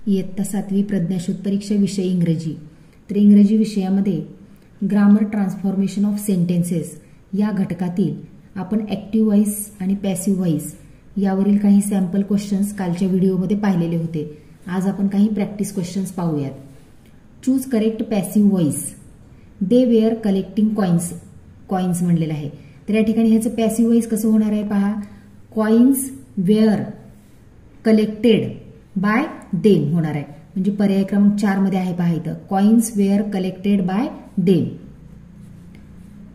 इयत्ता 7वी प्रज्ञाशोध परीक्षा विषय इंग्रजी. तर इंग्रजी विषयामध्ये ग्रामर ट्रान्सफॉर्मेशन ऑफ सेंटेन्सेस या घटकातील आपण ॲक्टिव्ह व्हॉइस आणि पॅसिव्ह व्हॉइस यावरील काही सॅम्पल क्वेश्चन्स कालच्या व्हिडिओमध्ये पाहिलेले होते. आज आपण काही प्रॅक्टिस क्वेश्चन्स पाहूयात. Choose correct passive voice. They were collecting coins म्हणलेलं आहे. तर या ठिकाणी ह्याचं पॅसिव्ह व्हॉइस कसं होणार आहे पहा. Coins were collected by them होणार आहे. म्हणजे पर्याय क्रमांक 4 मध्ये आहे पहा इथं. Coins were collected by them.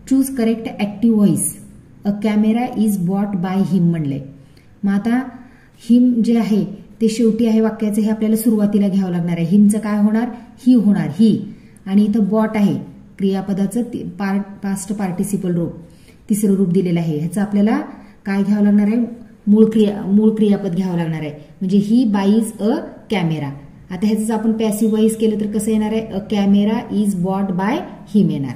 Choose correct active voice. A camera is bought by him म्हणले. मग आता हिम जे आहे ते शेवटी आहे वाक्याचं, हे आपल्याला सुरुवातीला घ्यावं लागणार आहे. हिमचं काय होणार, ही होणार, ही. आणि इथं बॉट आहे क्रियापदाचं पास्ट पार्टिसिपल रूप, तिसरं रूप दिलेलं आहे. ह्याचं आपल्याला काय घ्यावं लागणार आहे, मूळ क्रियापद घ्यावं लागणार आहे. म्हणजे ही बाईज अ कॅमेरा. आता ह्याच आपण पॅसिव्ह व्हॉइस केलं तर कसं येणार आहे, a camera is bought by him येणार.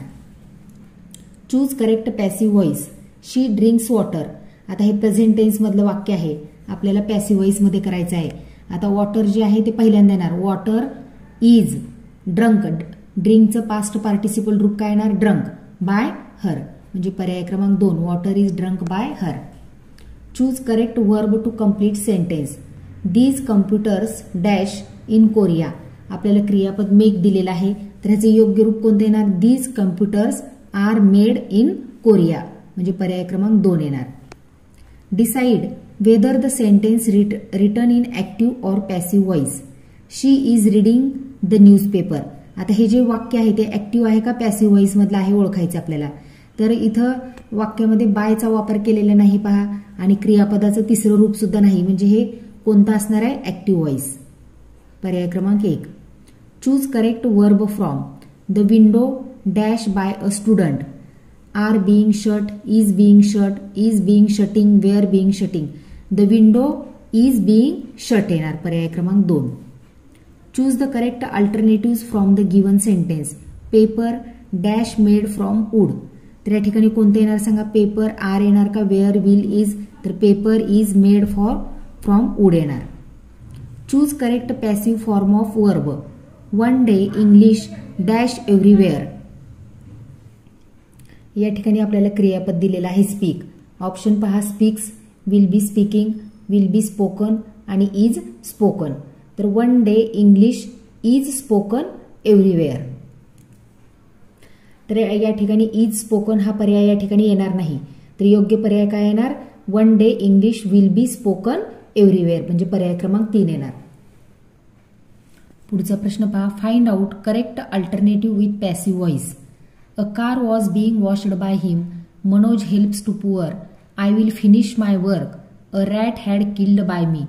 Choose correct passive voice. She drinks water. आता हे प्रेझेंट टेन्स मधलं वाक्य आहे, आपल्याला पॅसिव्ह व्हॉइस मध्ये करायचं आहे. आता वॉटर जे आहे ते पहिल्यांदा येणार. Water is drunk. ड्रिंकचं पास्ट पार्टिसिपल रूप काय येणार, ड्रंक बाय हर. म्हणजे पर्याय क्रमांक 2 water is drunk by her. Choose correct verb to complete sentence. These computers dash in Korea. आपल्याला क्रियापद मेक दिलेलं आहे, तर ह्याचे योग्य रूप कोणते येणार, these computers are made in Korea. म्हणजे पर्याय क्रमांक 2 येणार. Decide whether the sentence written in active or passive voice. She is reading the newspaper. आता हे जे वाक्य आहे ते ॲक्टिव्ह आहे का पॅसिव्ह व्हॉइस मधलं आहे ओळखायचं आपल्याला. तर इथं वाक्यामध्ये बायचा वापर केलेला नाही पहा, आणि क्रियापदाचं तिसरं रूप सुद्धा नाही. म्हणजे हे कोणतं असणार आहे, ॲक्टिव्ह व्हॉइस. पर्याय क्रमांक 1. Choose correct verb from. The window dash by a student. Are being shut, is being shut, is being shutting, were being shutting. The window is being shut येणार. पर्याय क्रमांक 2. Choose the correct alternative from the given sentence. Paper dash made from wood. तर या ठिकाणी कोणतं येणार सांगा, paper are येणार का वेअर विल इज. तर paper is made from wood येणार. Choose correct passive form of verb. One day English dash everywhere. या ठिकाणी आपल्याला क्रियापद दिलेलं आहे स्पीक. ऑप्शन पहा, speaks, will be speaking, will be spoken आणि इज स्पोकन. तर one day English is spoken everywhere. तर या ठिकाणी इज स्पोकन हा पर्याय या ठिकाणी येणार नाही. तर योग्य पर्याय काय येणार, one day English will be spoken everywhere. म्हणजे पर्याय क्रमांक 3 येणार. पुढचा प्रश्न पहा. Find out correct alternative with passive voice. A car was being washed by him. Manoj helps to poor. I will finish my work. A rat had killed by me.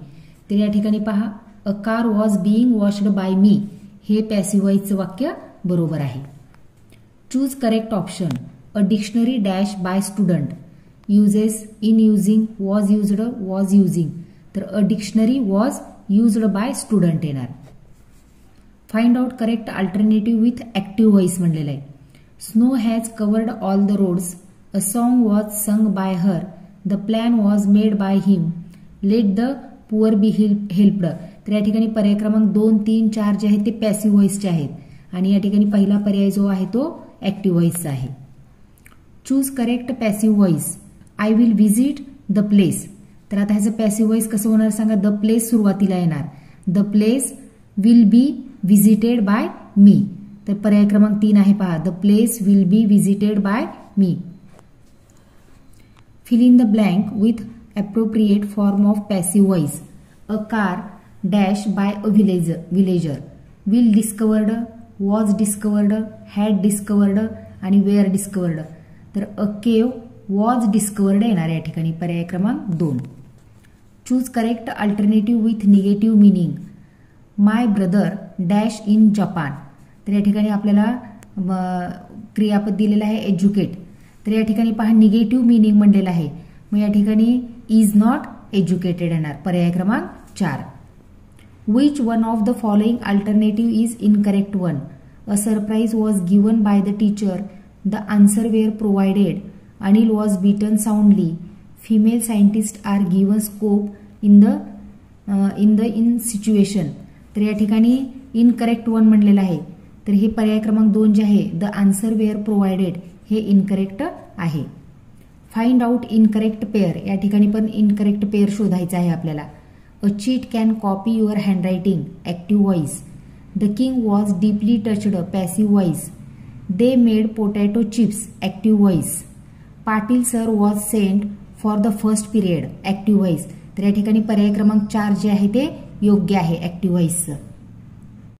तर या ठिकाणी पहा, a car was being washed by me हे passive व्हॉइसचं वाक्य बरोबर आहे. Choose correct option. A dictionary dash by student. Uses, in using, was used, was using. तर a dictionary was used by student येणार. Find out correct alternative with active voice म्हणलेलं आहे. Snow has covered all the roads. A song was sung by her. The plan was made by him. Let the poor be helped. तर या ठिकाणी पर्याय क्रमांक 2, 3, 4 जे आहेत ते पॅसिव्ह व्हॉइसचे आहेत, आणि या ठिकाणी पहिला पर्याय जो आहे तो ॲक्टिव्ह व्हॉइसचा आहे. Choose correct passive voice. I will visit the place. तर आता ह्याचं पॅसिव्ह व्हॉइस कसं होणार सांगा, द प्लेस सुरुवातीला येणार. The place will be visited by me. तर पर्याय क्रमांक 3 आहे पहा, the place will be visited by me. Fill in the blank with appropriate form of passive voice. A car dash by a villager. Will discovered, was discovered, had discovered आणि were discovered. तर a cave was discovered येणार या ठिकाणी. पर्याय क्रमांक 2. Choose correct alternative with negative meaning. My brother dash in Japan. तर या ठिकाणी आपल्याला क्रियापद दिलेलं आहे एज्युकेट. तर या ठिकाणी पहा निगेटिव्ह मिनिंग म्हणलेलं आहे. मग या ठिकाणी इज नॉट एज्युकेटेड येणार. पर्याय क्रमांक 4. Which one of the following alternative is incorrect one. A surprise was given by the teacher. The answer were provided. Anil was beaten soundly. Female scientist are given scope in situation. तर या ठिकाणी incorrect one म्हणलेलं आहे. तर हे पर्याय क्रमांक 2 जे आहे द आन्सर वेअर प्रोव्हाइडेड हे इनकरेक्ट आहे. फाइंड आउट इनकरेक्ट पेअर, या ठिकाणी पण इनकरेक्ट पेअर शोधायचा आहे आपल्याला. A cheat can copy your handwriting active voice. The king was deeply touched passive voice. They made potato chips active voice. Patil sir was sent for the first period active voice. तर या ठिकाणी पर्याय क्रमांक 4 जे आहे ते योग्य आहे ऍक्टिव्ह व्हॉइसचं.